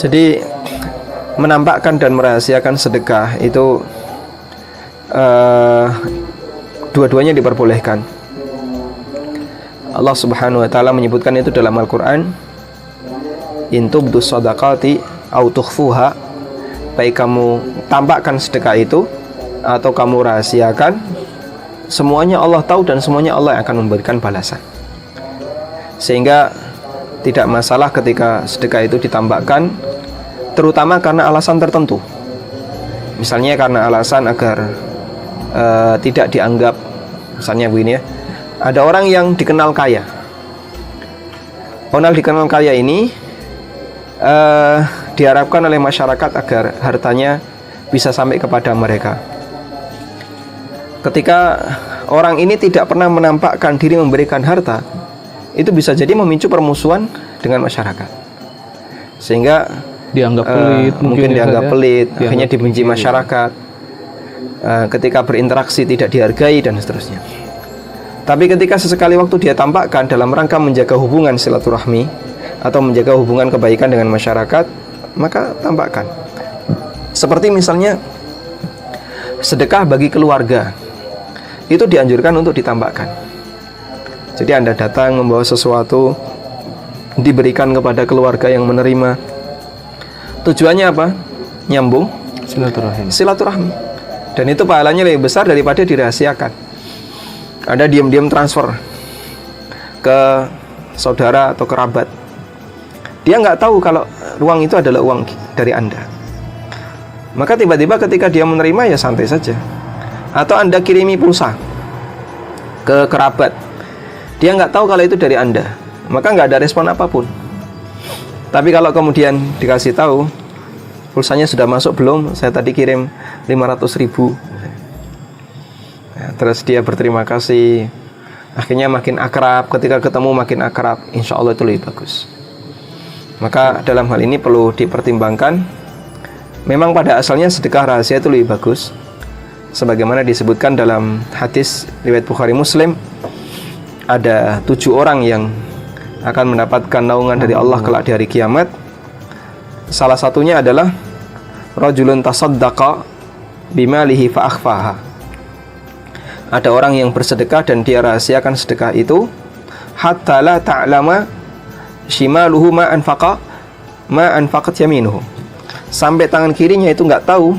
Jadi menampakkan dan merahasiakan sedekah itu dua-duanya diperbolehkan. Allah Subhanahu wa taala menyebutkan itu dalam Al-Qur'an, in tubdus shadaqati au tukhfuha, baik kamu tampakkan sedekah itu atau kamu rahasiakan, semuanya Allah tahu dan semuanya Allah yang akan memberikan balasan. Sehingga tidak masalah ketika sedekah itu ditampakkan, terutama karena alasan tertentu. Misalnya karena alasan agar tidak dianggap, misalnya begini ya, ada orang yang dikenal kaya. Orang dikenal kaya ini diharapkan oleh masyarakat agar hartanya bisa sampai kepada mereka. Ketika orang ini tidak pernah menampakkan diri memberikan harta, itu bisa jadi memicu permusuhan dengan masyarakat, sehingga dianggap pelit, mungkin dianggap pelit, akhirnya dibenci masyarakat. Ketika berinteraksi tidak dihargai dan seterusnya. Tapi ketika sesekali waktu dia tampakkan dalam rangka menjaga hubungan silaturahmi atau menjaga hubungan kebaikan dengan masyarakat, maka tampakkan. Seperti misalnya sedekah bagi keluarga, itu dianjurkan untuk ditampakkan. Jadi Anda datang membawa sesuatu, diberikan kepada keluarga yang menerima. Tujuannya apa? Nyambung silaturahmi. Dan itu pahalanya lebih besar daripada dirahasiakan. Anda diam-diam transfer ke saudara atau kerabat, dia nggak tahu kalau uang itu adalah uang dari Anda. Maka tiba-tiba ketika dia menerima, ya santai saja. Atau Anda kirimi pulsa ke kerabat, dia nggak tahu kalau itu dari Anda, maka nggak ada respon apapun. Tapi kalau kemudian dikasih tahu, pulsanya sudah masuk belum? Saya tadi kirim 500.000. Terus dia berterima kasih, akhirnya makin akrab. Ketika ketemu makin akrab, insya Allah itu lebih bagus. Maka dalam hal ini perlu dipertimbangkan. Memang pada asalnya sedekah rahasia itu lebih bagus, sebagaimana disebutkan dalam hadis riwayat Bukhari Muslim, ada 7 orang yang akan mendapatkan naungan dari Allah kelak di hari kiamat. Salah satunya adalah rajulun tasaddaqa bimalihi fa akhfaha. Ada orang yang bersedekah dan dia rahasiakan sedekah itu, hatta la ta'lama shimaluhu ma anfaqat yaminuhu. Sampai tangan kirinya itu nggak tahu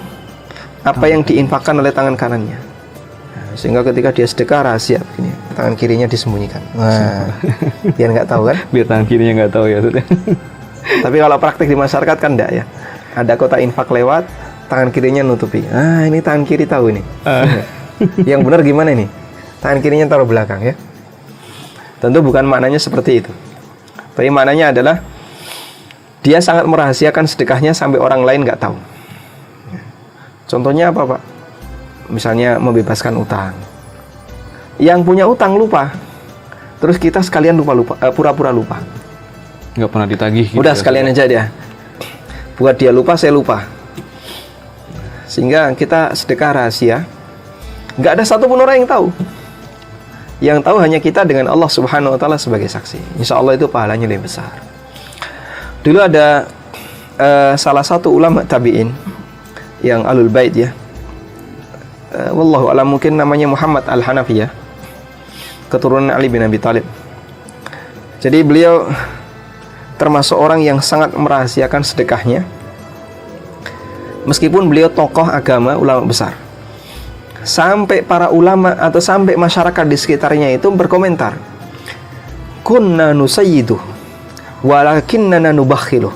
apa yang diinfakkan oleh tangan kanannya. Sehingga ketika dia sedekah rahasia begini, tangan kirinya disembunyikan. Wah, biar nggak tahu kan? Biar tangan kirinya nggak tahu ya. Tapi kalau praktik di masyarakat kan enggak ya. Ada kotak infak lewat, tangan kirinya nutupi. Ah, ini tangan kiri tahu ini. Yang benar gimana nih? Tangan kirinya taruh belakang ya. Tentu bukan maknanya seperti itu. Tapi maknanya adalah dia sangat merahasiakan sedekahnya sampai orang lain nggak tahu. Contohnya apa, Pak? Misalnya membebaskan utang. Yang punya utang lupa. Terus kita sekalian pura-pura lupa. Nggak pernah ditagih gitu. Udah sekalian aja dia. Buat dia lupa, saya lupa. Sehingga kita sedekah rahasia. Nggak ada satupun orang yang tahu. Yang tahu hanya kita dengan Allah Subhanahu wa taala sebagai saksi. Insya Allah itu pahalanya lebih besar. Dulu ada salah satu ulama tabi'in yang alul bait ya. Wallahu a'lam, mungkin namanya Muhammad Al-Hanafiyah, keturunan Ali bin Abi Thalib. Jadi beliau termasuk orang yang sangat merahasiakan sedekahnya. Meskipun beliau tokoh agama, ulama besar. Sampai para ulama atau sampai masyarakat di sekitarnya itu berkomentar, kunna nusayyidu walakinna nubakhilu.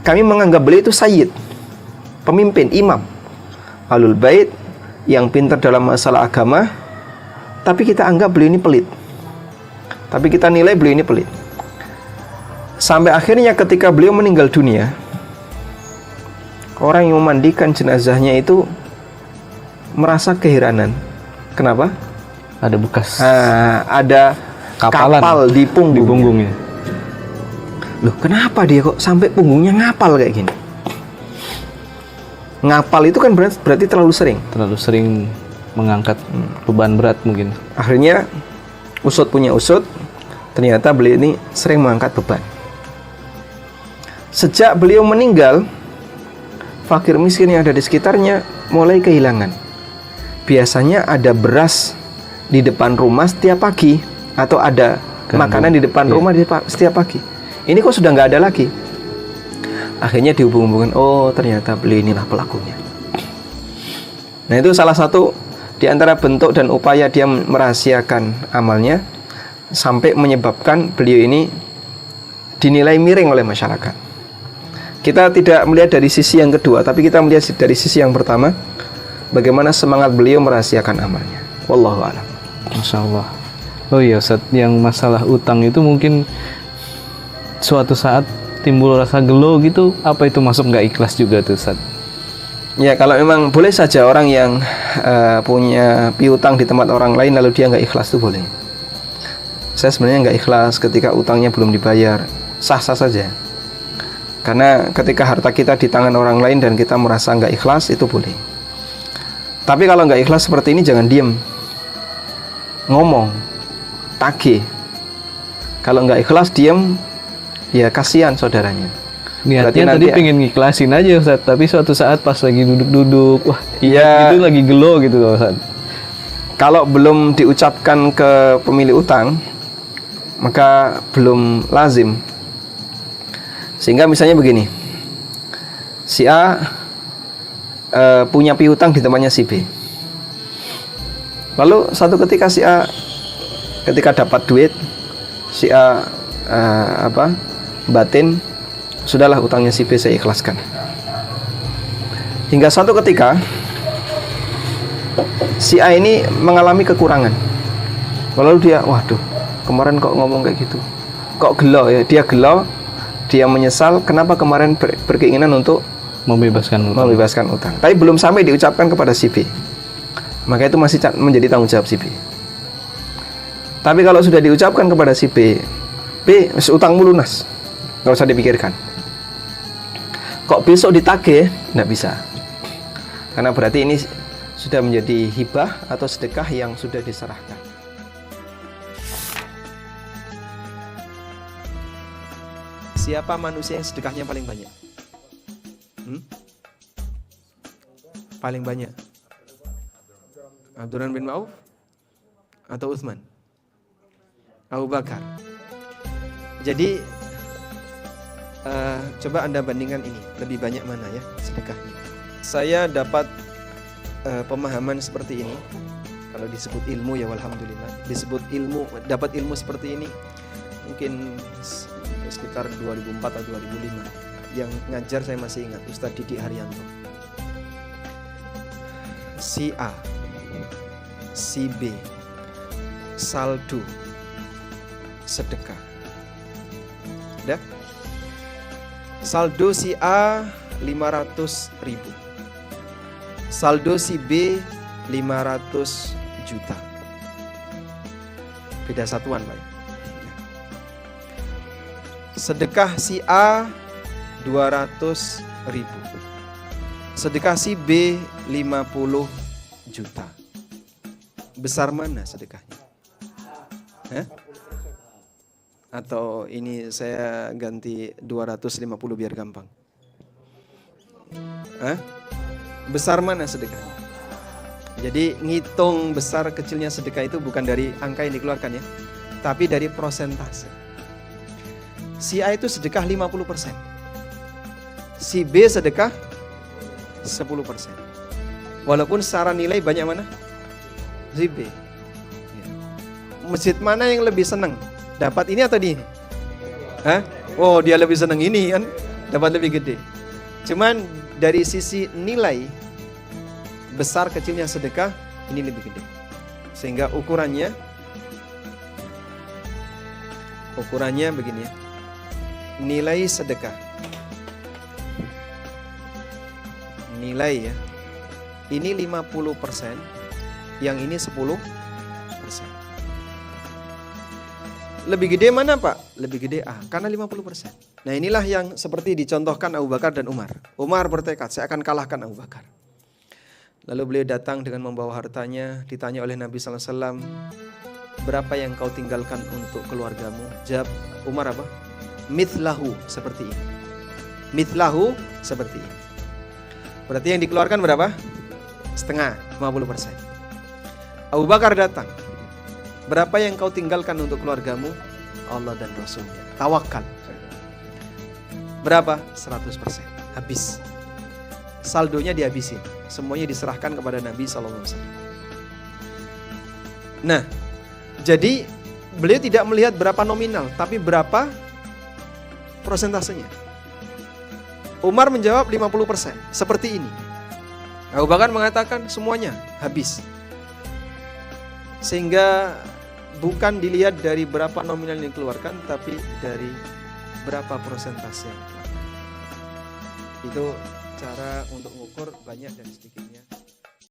Kami menganggap beliau itu sayyid, pemimpin, imam, alul bait yang pintar dalam masalah agama, tapi kita anggap beliau ini pelit. Tapi kita nilai beliau ini pelit. Sampai akhirnya ketika beliau meninggal dunia, orang yang memandikan jenazahnya itu merasa keheranan. Kenapa? Ada bekas. Ada kapal di punggungnya. Loh, kenapa dia kok sampai punggungnya ngapal kayak gini? Ngapal itu kan berarti terlalu sering. Terlalu sering mengangkat beban berat mungkin. Akhirnya usut punya usut, ternyata beliau ini sering mengangkat beban. Sejak beliau meninggal, fakir miskin yang ada di sekitarnya mulai kehilangan. Biasanya ada beras di depan rumah setiap pagi, atau ada makanan di depan rumah setiap pagi. Ini kok sudah nggak ada lagi. Akhirnya dihubung-hubungkan, oh ternyata beliau inilah pelakunya. Nah, itu salah satu di antara bentuk dan upaya dia merahasiakan amalnya, sampai menyebabkan beliau ini dinilai miring oleh masyarakat. Kita tidak melihat dari sisi yang kedua, tapi kita melihat dari sisi yang pertama, bagaimana semangat beliau merahasiakan amalnya. Wallahu a'lam. Masya Allah. Oh iya Ustaz, yang masalah utang itu mungkin suatu saat timbul rasa gelo gitu, apa itu masuk nggak ikhlas juga tuh Ustaz? Ya, kalau memang boleh saja orang yang punya piutang di tempat orang lain lalu dia nggak ikhlas, itu boleh. Saya sebenarnya nggak ikhlas ketika utangnya belum dibayar, sah-sah saja. Karena ketika harta kita di tangan orang lain dan kita merasa nggak ikhlas, itu boleh. Tapi kalau nggak ikhlas seperti ini, jangan diem, ngomong, tagih. Kalau nggak ikhlas diem, ya kasihan saudaranya. Niatnya tadi pengen ngiklasin aja Ustaz, tapi suatu saat pas lagi duduk-duduk, wah ya, itu lagi gelo gitu loh Ustaz. Kalau belum diucapkan ke pemilik utang, maka belum lazim. Sehingga misalnya begini, si A punya piutang di tempatnya si B. Lalu satu ketika si A ketika dapat duit, si A batin, sudahlah utangnya si B saya ikhlaskan. Hingga suatu ketika si A ini mengalami kekurangan. Lalu dia, waduh, kemarin kok ngomong kayak gitu, kok gelo ya, dia gelo, dia menyesal kenapa kemarin berkeinginan untuk membebaskan utang. Tapi belum sampai diucapkan kepada si B, maka itu masih menjadi tanggung jawab si B. Tapi kalau sudah diucapkan kepada si B, utangmu lunas, nggak usah dipikirkan. Kok besok ditagih? Nggak bisa. Karena berarti ini sudah menjadi hibah atau sedekah yang sudah diserahkan. Siapa manusia yang sedekahnya paling banyak? Paling banyak? Abdurrahman bin Auf atau Utsman? Abu Bakar. Jadi coba Anda bandingkan ini, lebih banyak mana ya sedekahnya. Saya dapat pemahaman seperti ini. Kalau disebut ilmu ya walhamdulillah, disebut ilmu, dapat ilmu seperti ini mungkin sekitar 2004 atau 2005. Yang ngajar saya masih ingat, Ustadz Didi Haryanto. Si A, si B, saldo sedekah. Udah? Saldo si A 500.000, saldo si B 500 juta. Beda satuan, Pak. Sedekah si A 200.000, sedekah si B 50 juta. Besar mana sedekahnya? Atau ini saya ganti 250 biar gampang. Besar mana sedekahnya? Jadi ngitung besar kecilnya sedekah itu bukan dari angka yang dikeluarkan ya, tapi dari prosentase. Si A itu sedekah 50%, si B sedekah 10%. Walaupun secara nilai banyak mana? Si B. Masjid mana yang lebih senang? Dapat ini atau ini? Oh, dia lebih senang ini kan, dapat lebih gede. Cuman dari sisi nilai besar kecilnya sedekah, ini lebih gede. Sehingga ukurannya begini ya. Nilai sedekah, nilai ya, ini 50%, yang ini 10%. Lebih gede mana Pak? Lebih gede A, karena 50%. Nah inilah yang seperti dicontohkan Abu Bakar dan Umar. Umar bertekad, saya akan kalahkan Abu Bakar. Lalu beliau datang dengan membawa hartanya, ditanya oleh Nabi SAW, berapa yang kau tinggalkan untuk keluargamu? Jawab Umar apa? Mithlahu, seperti ini. Mithlahu seperti ini. Berarti yang dikeluarkan berapa? Setengah, 50%. Abu Bakar datang. Berapa yang kau tinggalkan untuk keluargamu? Allah dan Rasulnya. Tawakal. Berapa? 100%. Habis. Saldonya dihabisin. Semuanya diserahkan kepada Nabi SAW. Nah, jadi beliau tidak melihat berapa nominal, tapi berapa prosentasenya. Umar menjawab 50%. Seperti ini. Abu Bakar mengatakan semuanya habis. Sehingga bukan dilihat dari berapa nominal yang dikeluarkan, tapi dari berapa persentase yang dikeluarkan. Itu cara untuk mengukur banyak dan sedikitnya.